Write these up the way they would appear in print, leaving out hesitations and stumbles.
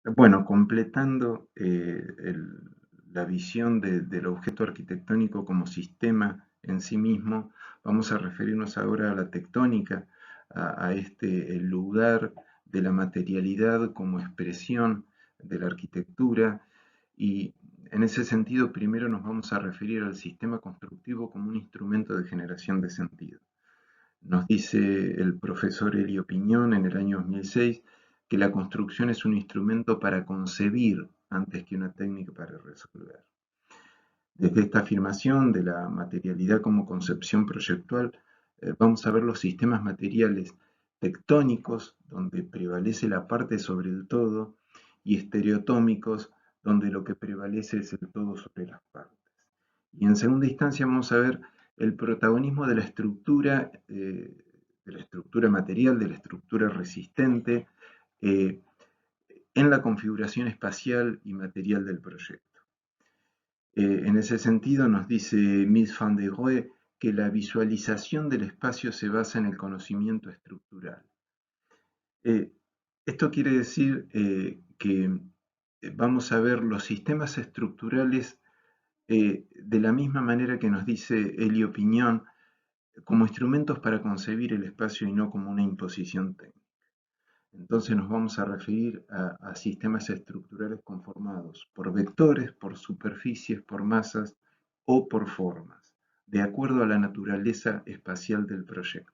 Bueno, completando la visión del objeto arquitectónico como sistema en sí mismo, vamos a referirnos ahora a la tectónica, a este el lugar de la materialidad como expresión de la arquitectura y en ese sentido primero nos vamos a referir al sistema constructivo como un instrumento de generación de sentido. Nos dice el profesor Elio Piñón en el año 2006 que la construcción es un instrumento para concebir antes que una técnica para resolver. Desde esta afirmación de la materialidad como concepción proyectual, vamos a ver los sistemas materiales tectónicos, donde prevalece la parte sobre el todo, y estereotómicos, donde lo que prevalece es el todo sobre las partes. Y en segunda instancia vamos a ver el protagonismo de la estructura material, de la estructura resistente, eh, en la configuración espacial y material del proyecto. En ese sentido nos dice Mies van der Rohe que la visualización del espacio se basa en el conocimiento estructural. Eh, Esto quiere decir que vamos a ver los sistemas estructurales de la misma manera que nos dice Elio Piñón, como instrumentos para concebir el espacio y no como una imposición técnica. Entonces nos vamos a referir a sistemas estructurales conformados por vectores, por superficies, por masas o por formas, de acuerdo a la naturaleza espacial del proyecto.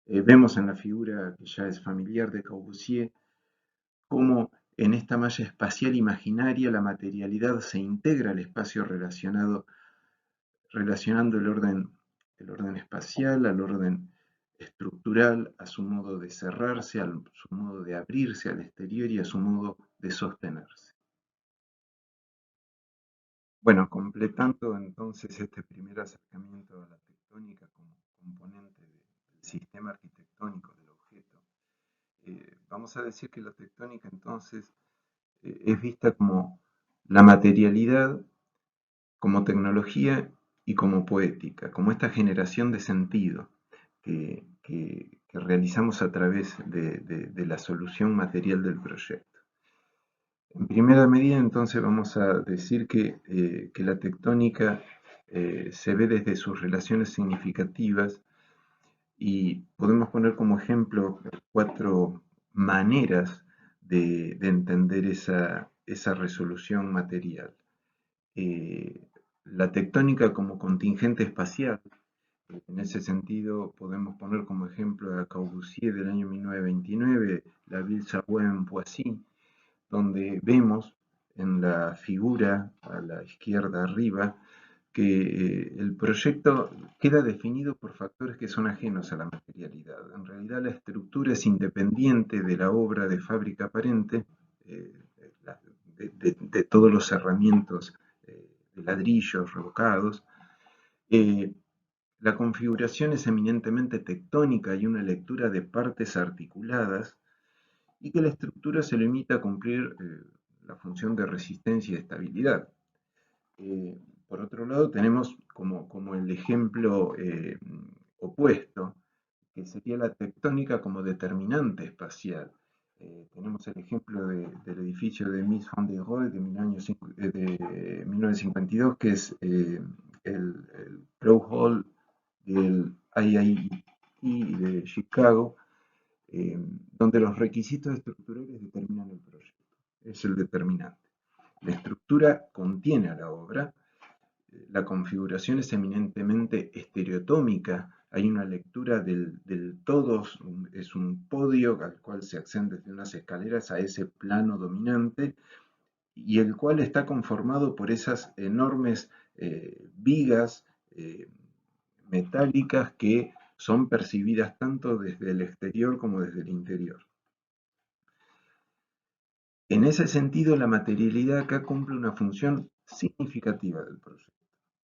Vemos en la figura que ya es familiar de Corbusier cómo en esta malla espacial imaginaria la materialidad se integra al espacio relacionando el orden espacial al orden estructural, a su modo de cerrarse, a su modo de abrirse al exterior y a su modo de sostenerse. Bueno, completando entonces este primer acercamiento a la tectónica como componente del sistema arquitectónico del objeto, vamos a decir que la tectónica entonces es vista como la materialidad, como tecnología y como poética, como esta generación de sentido que realizamos a través de la solución material del proyecto. En primera medida, entonces, vamos a decir que la tectónica se ve desde sus relaciones significativas y podemos poner como ejemplo cuatro maneras de entender esa resolución material. La tectónica como contingente espacial. En ese sentido, podemos poner como ejemplo a Corbusier del año 1929, La Ville-Savoie en Poissy, donde vemos en la figura a la izquierda arriba que el proyecto queda definido por factores que son ajenos a la materialidad. En realidad la estructura es independiente de la obra de fábrica aparente, eh, de todos los herramientas de ladrillos revocados. Eh, la configuración es eminentemente tectónica y una lectura de partes articuladas y que la estructura se limita a cumplir la función de resistencia y de estabilidad. Por otro lado, tenemos como el ejemplo opuesto, que sería la tectónica como determinante espacial. Tenemos el ejemplo del edificio de Mies van der Rohe de 1952, que es el Crow Hall del IIT de Chicago, donde los requisitos estructurales determinan el proyecto. Es el determinante. La estructura contiene a la obra, la configuración es eminentemente estereotómica, hay una lectura del todo, es un podio al cual se accede desde unas escaleras a ese plano dominante y el cual está conformado por esas enormes vigas metálicas que son percibidas tanto desde el exterior como desde el interior. En ese sentido, la materialidad acá cumple una función significativa del proyecto.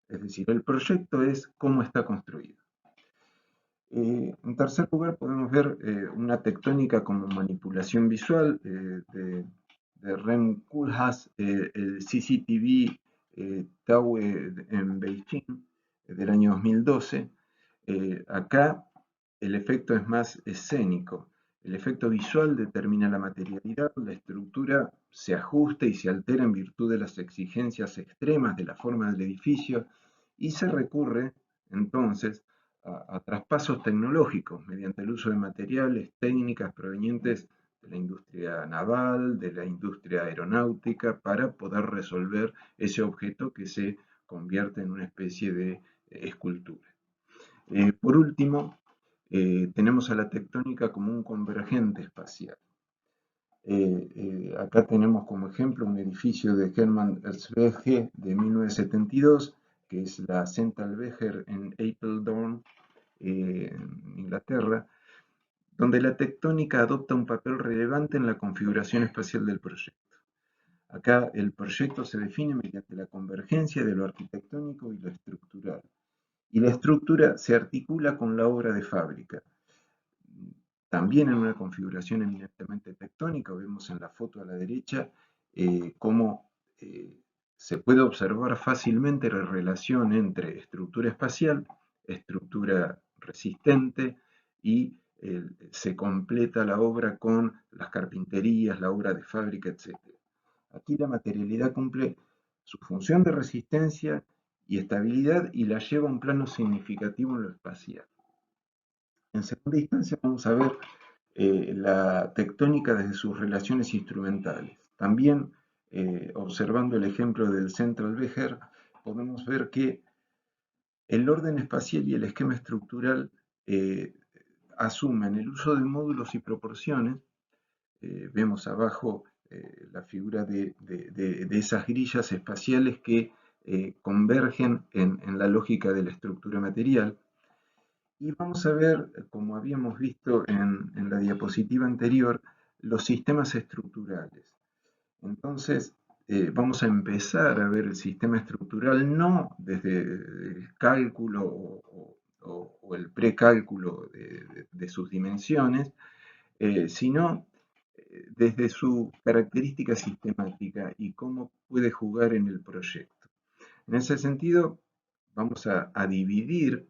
Es decir, el proyecto es cómo está construido. En tercer lugar, podemos ver una tectónica como manipulación visual de Rem Koolhaas, el CCTV Tower en Beijing del año 2012. Acá el efecto es más escénico. El efecto visual determina la materialidad, la estructura se ajusta y se altera en virtud de las exigencias extremas de la forma del edificio y se recurre entonces a traspasos tecnológicos mediante el uso de materiales, técnicas provenientes de la industria naval, de la industria aeronáutica, para poder resolver ese objeto que se convierte en una especie de escultura. Por último, tenemos a la tectónica como un convergente espacial. Acá tenemos como ejemplo un edificio de Hermann Elswege de 1972, que es la Centralweger en Apeldoorn, en Inglaterra, donde la tectónica adopta un papel relevante en la configuración espacial del proyecto. Acá el proyecto se define mediante la convergencia de lo arquitectónico y lo estructural, y la estructura se articula con la obra de fábrica. También en una configuración eminentemente tectónica, vemos en la foto a la derecha cómo se puede observar fácilmente la relación entre estructura espacial, estructura resistente y se completa la obra con las carpinterías, la obra de fábrica, etc. Aquí la materialidad cumple su función de resistencia y estabilidad y la lleva a un plano significativo en lo espacial. En segunda instancia vamos a ver la tectónica desde sus relaciones instrumentales. También, observando el ejemplo del Centralweger, podemos ver que el orden espacial y el esquema estructural asumen el uso de módulos y proporciones. Vemos abajo la figura de esas grillas espaciales que convergen en la lógica de la estructura material. Y vamos a ver, como habíamos visto en la diapositiva anterior, los sistemas estructurales. Entonces, vamos a empezar a ver el sistema estructural no desde el cálculo o el precálculo de sus dimensiones, sino desde su característica sistemática y cómo puede jugar en el proyecto. En ese sentido, vamos a dividir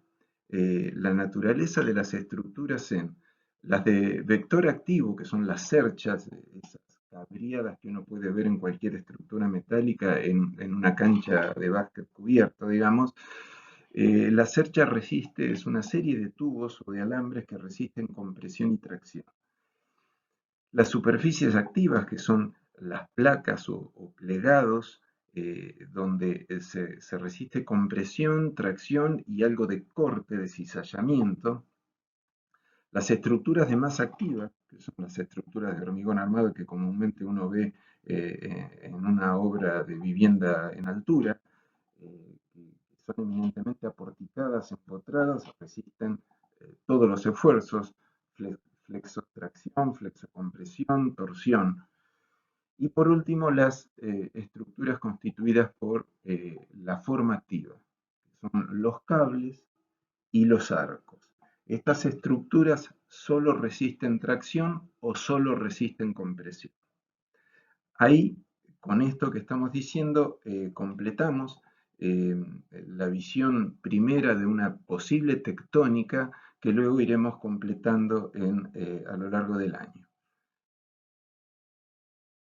la naturaleza de las estructuras en las de vector activo, que son las cerchas, esas cabriadas que uno puede ver en cualquier estructura metálica en una cancha de básquet cubierto, digamos. La cercha resiste, es una serie de tubos o de alambres que resisten compresión y tracción. Las superficies activas, que son las placas o plegados, donde se resiste compresión, tracción y algo de corte, de cizallamiento. Las estructuras de masa activa, que son las estructuras de hormigón armado que comúnmente uno ve en una obra de vivienda en altura, que son eminentemente aporticadas, empotradas, resisten todos los esfuerzos, flexotracción, flexocompresión, torsión. Y por último, las estructuras constituidas por la forma activa, que son los cables y los arcos. Estas estructuras solo resisten tracción o solo resisten compresión. Ahí, con esto que estamos diciendo, completamos la visión primera de una posible tectónica que luego iremos completando a lo largo del año.